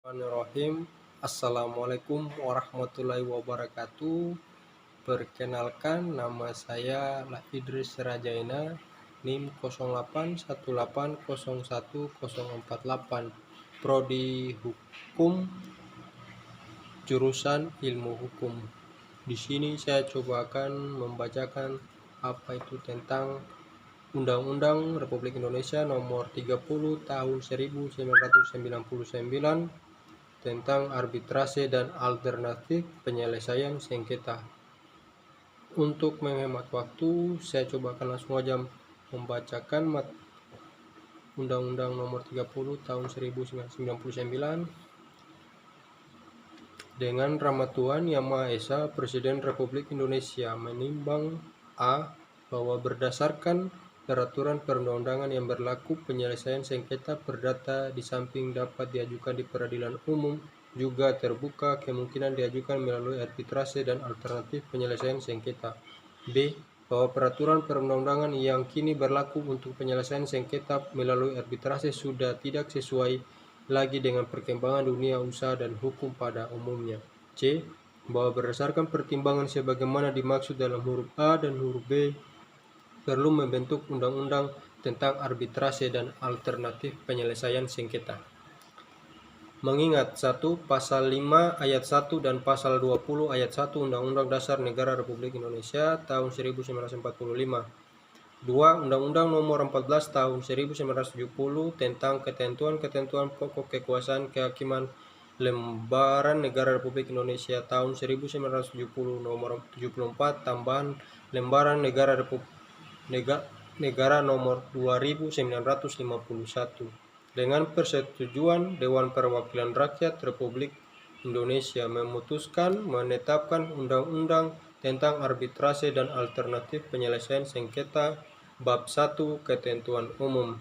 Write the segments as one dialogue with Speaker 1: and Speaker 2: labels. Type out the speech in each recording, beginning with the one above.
Speaker 1: Bismillahirrahmanirrahim. Assalamualaikum warahmatullahi wabarakatuh. Perkenalkan, nama saya Idris Rajaina, NIM 0818011048, Prodi Hukum, jurusan Ilmu Hukum. Di sini saya coba akan membacakan apa itu tentang Undang-Undang Republik Indonesia Nomor 30 Tahun 1999 tentang arbitrase dan alternatif penyelesaian sengketa. Untuk menghemat waktu, saya coba akan langsung aja membacakan Undang-Undang Nomor 30 Tahun 1999. Dengan rahmat Tuhan Yang Maha Esa, Presiden Republik Indonesia menimbang A. Bahwa berdasarkan peraturan perundang-undangan yang berlaku, penyelesaian sengketa perdata di samping dapat diajukan di peradilan umum, juga terbuka kemungkinan diajukan melalui arbitrase dan alternatif penyelesaian sengketa. B. Bahwa peraturan perundang-undangan yang kini berlaku untuk penyelesaian sengketa melalui arbitrase sudah tidak sesuai lagi dengan perkembangan dunia usaha dan hukum pada umumnya. C. Bahwa berdasarkan pertimbangan sebagaimana dimaksud dalam huruf A dan huruf B, perlu membentuk undang-undang tentang arbitrase dan alternatif penyelesaian sengketa. Mengingat 1. Pasal 5 ayat 1 dan pasal 20 ayat 1 Undang-Undang Dasar Negara Republik Indonesia tahun 1945. 2. Undang-Undang Nomor 14 Tahun 1970 tentang ketentuan-ketentuan pokok kekuasaan kehakiman Lembaran Negara Republik Indonesia tahun 1970 Nomor 74 tambahan Lembaran Negara Nomor 2951 dengan persetujuan Dewan Perwakilan Rakyat Republik Indonesia memutuskan menetapkan Undang-Undang tentang arbitrase dan alternatif penyelesaian sengketa Bab 1 Ketentuan Umum.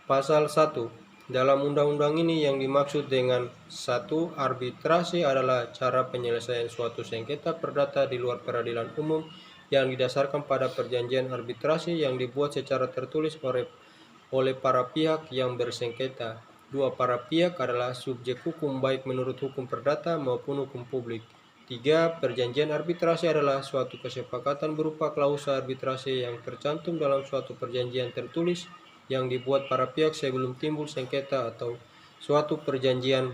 Speaker 1: Pasal 1. Dalam undang-undang ini yang dimaksud dengan 1. Arbitrase adalah cara penyelesaian suatu sengketa perdata di luar peradilan umum yang didasarkan pada perjanjian arbitrase yang dibuat secara tertulis oleh para pihak yang bersengketa. 2. Para pihak adalah subjek hukum baik menurut hukum perdata maupun hukum publik. 3. Perjanjian arbitrase adalah suatu kesepakatan berupa klausul arbitrase yang tercantum dalam suatu perjanjian tertulis yang dibuat para pihak sebelum timbul sengketa atau suatu perjanjian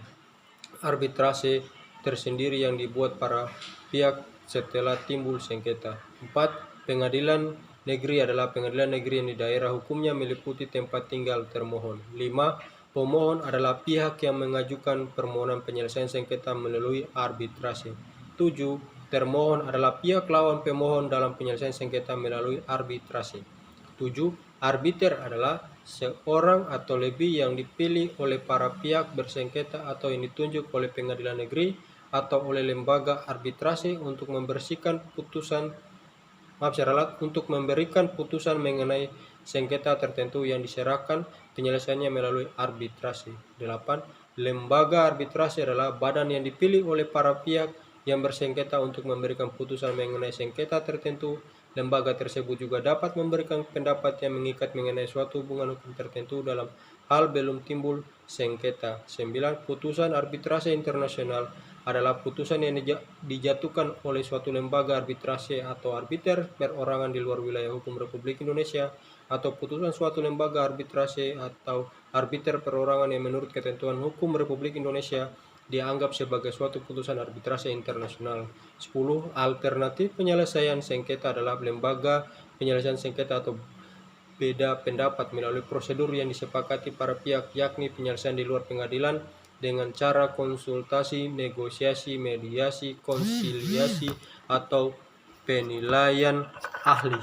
Speaker 1: arbitrase tersendiri yang dibuat para pihak setelah timbul sengketa. 4. Pengadilan negeri adalah pengadilan negeri yang di daerah hukumnya meliputi tempat tinggal termohon. 5. Pemohon adalah pihak yang mengajukan permohonan penyelesaian sengketa melalui arbitrase. 7. Termohon adalah pihak lawan pemohon dalam penyelesaian sengketa melalui arbitrase. 7. Arbiter adalah seorang atau lebih yang dipilih oleh para pihak bersengketa atau yang ditunjuk oleh pengadilan negeri atau oleh lembaga arbitrase untuk memberikan putusan mengenai sengketa tertentu yang diserahkan penyelesaiannya melalui arbitrase. 8. Lembaga arbitrase adalah badan yang dipilih oleh para pihak yang bersengketa untuk memberikan putusan mengenai sengketa tertentu. Lembaga tersebut juga dapat memberikan pendapat yang mengikat mengenai suatu hubungan hukum tertentu dalam hal belum timbul sengketa. 9. Putusan arbitrase internasional adalah putusan yang dijatuhkan oleh suatu lembaga arbitrase atau arbiter perorangan di luar wilayah hukum Republik Indonesia, atau putusan suatu lembaga arbitrase atau arbiter perorangan yang menurut ketentuan hukum Republik Indonesia dianggap sebagai suatu putusan arbitrase internasional. 10. Alternatif penyelesaian sengketa adalah lembaga penyelesaian sengketa atau beda pendapat melalui prosedur yang disepakati para pihak, yakni penyelesaian di luar pengadilan dengan cara konsultasi, negosiasi, mediasi, konsiliasi, atau penilaian ahli.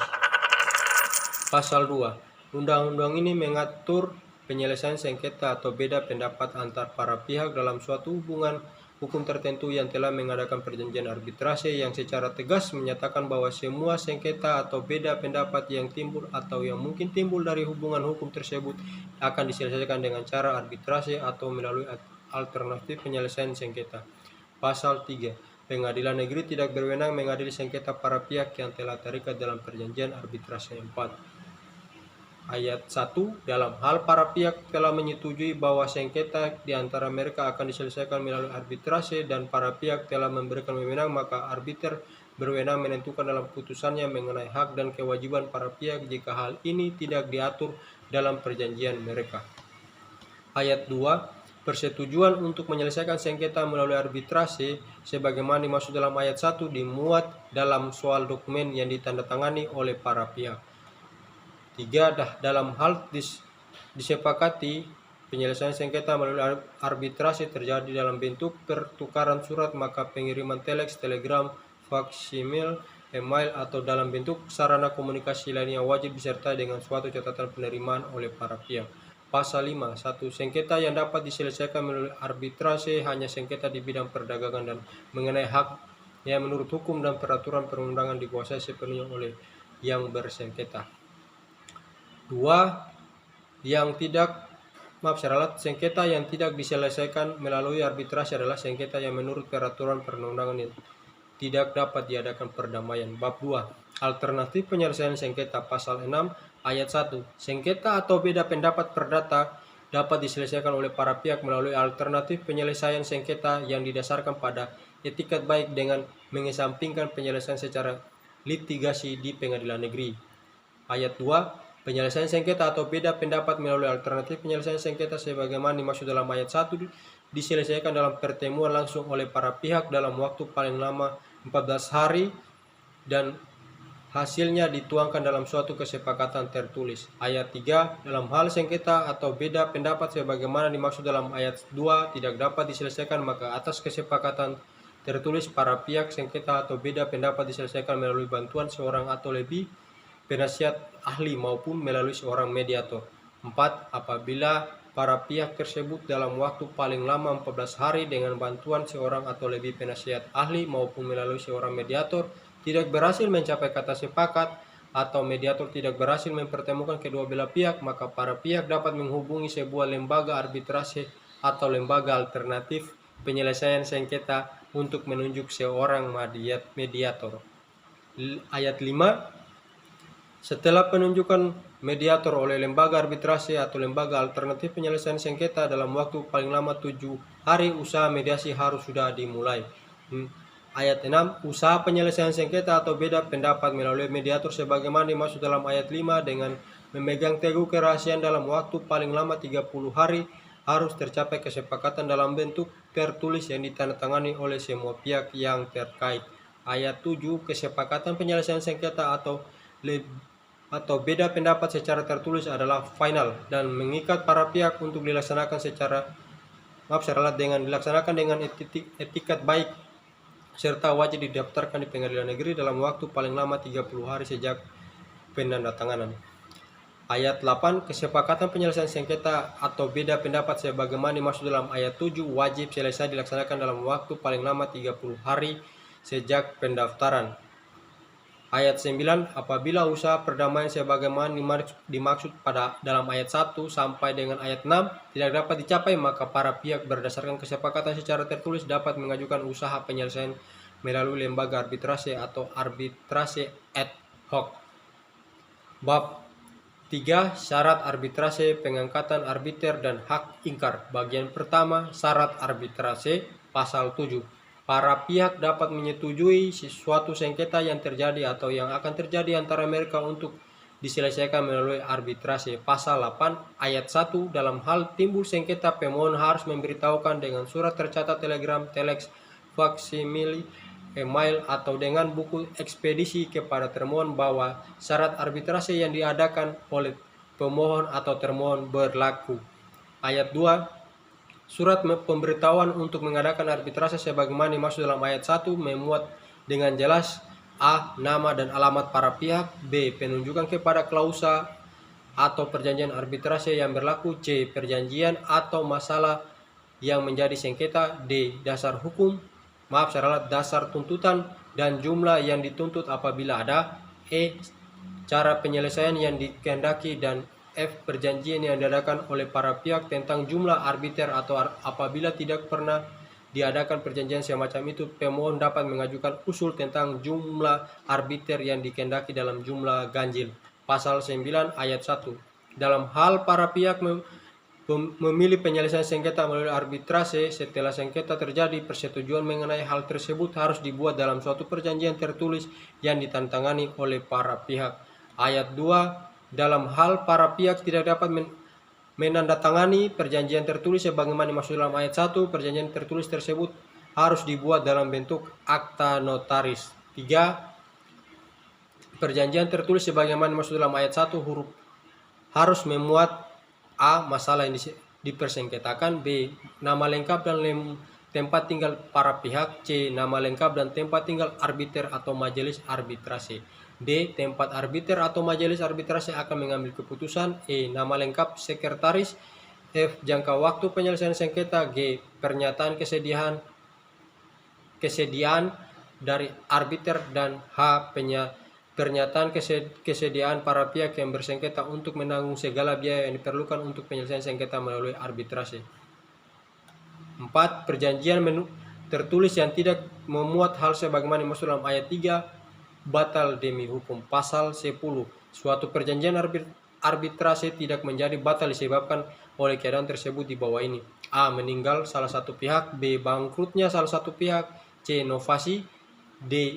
Speaker 1: Pasal 2. Undang-undang ini mengatur penyelesaian sengketa atau beda pendapat antar para pihak dalam suatu hubungan hukum tertentu yang telah mengadakan perjanjian arbitrase yang secara tegas menyatakan bahwa semua sengketa atau beda pendapat yang timbul atau yang mungkin timbul dari hubungan hukum tersebut akan diselesaikan dengan cara arbitrase atau melalui alternatif penyelesaian sengketa. Pasal 3. Pengadilan negeri tidak berwenang mengadili sengketa para pihak yang telah terikat dalam perjanjian arbitrase. 4. Ayat 1, dalam hal para pihak telah menyetujui bahwa sengketa di antara mereka akan diselesaikan melalui arbitrase dan para pihak telah memberikan wewenang, maka arbiter berwenang menentukan dalam putusannya mengenai hak dan kewajiban para pihak jika hal ini tidak diatur dalam perjanjian mereka. Ayat 2, persetujuan untuk menyelesaikan sengketa melalui arbitrase sebagaimana dimaksud dalam ayat 1 dimuat dalam soal dokumen yang ditandatangani oleh para pihak. 3, dalam hal disepakati penyelesaian sengketa melalui arbitrase terjadi dalam bentuk pertukaran surat, maka pengiriman telex, telegram, faksimil, email atau dalam bentuk sarana komunikasi lainnya wajib disertai dengan suatu catatan penerimaan oleh para pihak. Pasal 5, 1. Sengketa yang dapat diselesaikan melalui arbitrase hanya sengketa di bidang perdagangan dan mengenai hak yang menurut hukum dan peraturan perundangan dikuasai sepenuhnya oleh yang bersengketa. 2. Sengketa yang tidak diselesaikan melalui arbitrase adalah sengketa yang menurut peraturan perundangan yang tidak dapat diadakan perdamaian. Bab 2. Alternatif penyelesaian sengketa. Pasal 6 ayat 1. Sengketa atau beda pendapat perdata dapat diselesaikan oleh para pihak melalui alternatif penyelesaian sengketa yang didasarkan pada etikat baik dengan mengesampingkan penyelesaian secara litigasi di pengadilan negeri. Ayat 2. Penyelesaian sengketa atau beda pendapat melalui alternatif penyelesaian sengketa sebagaimana dimaksud dalam ayat 1 diselesaikan dalam pertemuan langsung oleh para pihak dalam waktu paling lama 14 hari dan hasilnya dituangkan dalam suatu kesepakatan tertulis. Ayat 3, dalam hal sengketa atau beda pendapat sebagaimana dimaksud dalam ayat 2 tidak dapat diselesaikan, maka atas kesepakatan tertulis para pihak sengketa atau beda pendapat diselesaikan melalui bantuan seorang atau lebih penasihat ahli maupun melalui seorang mediator. 4. Apabila para pihak tersebut dalam waktu paling lama 14 hari dengan bantuan seorang atau lebih penasihat ahli maupun melalui seorang mediator tidak berhasil mencapai kata sepakat atau mediator tidak berhasil mempertemukan kedua belah pihak, maka para pihak dapat menghubungi sebuah lembaga arbitrase atau lembaga alternatif penyelesaian sengketa untuk menunjuk seorang mediator. Ayat 5, setelah penunjukan mediator oleh lembaga arbitrase atau lembaga alternatif penyelesaian sengketa dalam waktu paling lama 7 hari, usaha mediasi harus sudah dimulai. Ayat 6, usaha penyelesaian sengketa atau beda pendapat melalui mediator sebagaimana dimaksud dalam ayat 5 dengan memegang teguh kerahasiaan dalam waktu paling lama 30 hari harus tercapai kesepakatan dalam bentuk tertulis yang ditandatangani oleh semua pihak yang terkait. Ayat 7, kesepakatan penyelesaian sengketa atau beda pendapat secara tertulis adalah final dan mengikat para pihak untuk dilaksanakan dengan etikat baik serta wajib didaftarkan di pengadilan negeri dalam waktu paling lama 30 hari sejak penandatanganan. Ayat 8, kesepakatan penyelesaian sengketa atau beda pendapat sebagaimana dimaksud dalam ayat 7 wajib selesai dilaksanakan dalam waktu paling lama 30 hari sejak pendaftaran. Ayat 9, apabila usaha perdamaian sebagaimana dimaksud dalam ayat 1 sampai dengan ayat 6 tidak dapat dicapai, maka para pihak berdasarkan kesepakatan secara tertulis dapat mengajukan usaha penyelesaian melalui lembaga arbitrase atau arbitrase ad hoc. Bab 3, syarat arbitrase, pengangkatan arbiter dan hak ingkar. Bagian pertama, syarat arbitrase. Pasal 7. Para pihak dapat menyetujui sesuatu sengketa yang terjadi atau yang akan terjadi antara mereka untuk diselesaikan melalui arbitrase. Pasal 8 ayat 1, dalam hal timbul sengketa, pemohon harus memberitahukan dengan surat tercatat, telegram, telex, faksimili, email atau dengan buku ekspedisi kepada termohon bahwa syarat arbitrase yang diadakan oleh pemohon atau termohon berlaku. Ayat 2, surat pemberitahuan untuk mengadakan arbitrase sebagaimana dimaksud dalam ayat 1 memuat dengan jelas A. Nama dan alamat para pihak. B. Penunjukan kepada klausa atau perjanjian arbitrase yang berlaku. C. Perjanjian atau masalah yang menjadi sengketa. D. Dasar tuntutan dan jumlah yang dituntut apabila ada. E. Cara penyelesaian yang dikehendaki. Dan F. Perjanjian yang diadakan oleh para pihak tentang jumlah arbiter atau apabila tidak pernah diadakan perjanjian semacam itu, pemohon dapat mengajukan usul tentang jumlah arbiter yang dikehendaki dalam jumlah ganjil. Pasal 9 ayat 1. Dalam hal para pihak memilih penyelesaian sengketa melalui arbitrase, setelah sengketa terjadi, persetujuan mengenai hal tersebut harus dibuat dalam suatu perjanjian tertulis yang ditandatangani oleh para pihak. Ayat 2, dalam hal para pihak tidak dapat menandatangani perjanjian tertulis sebagaimana dimaksud dalam ayat 1, perjanjian tertulis tersebut harus dibuat dalam bentuk akta notaris. 3, perjanjian tertulis sebagaimana dimaksud dalam ayat 1 huruf harus memuat A. masalah yang dipersengketakan, B. nama lengkap dan tempat tinggal para pihak, C. nama lengkap dan tempat tinggal arbiter atau majelis arbitrase, D. tempat arbiter atau majelis arbitrase akan mengambil keputusan, E. nama lengkap sekretaris, F. jangka waktu penyelesaian sengketa, G. pernyataan kesediaan dari arbiter, dan H. pernyataan kesediaan para pihak yang bersengketa untuk menanggung segala biaya yang diperlukan untuk penyelesaian sengketa melalui arbitrase. 4. Perjanjian tertulis yang tidak memuat hal sebagaimana dimaksud dalam ayat 3 batal demi hukum. Pasal 10. Suatu perjanjian arbitrase tidak menjadi batal disebabkan oleh keadaan tersebut di bawah ini: A. meninggal salah satu pihak, B. bangkrutnya salah satu pihak, C. novasi, D.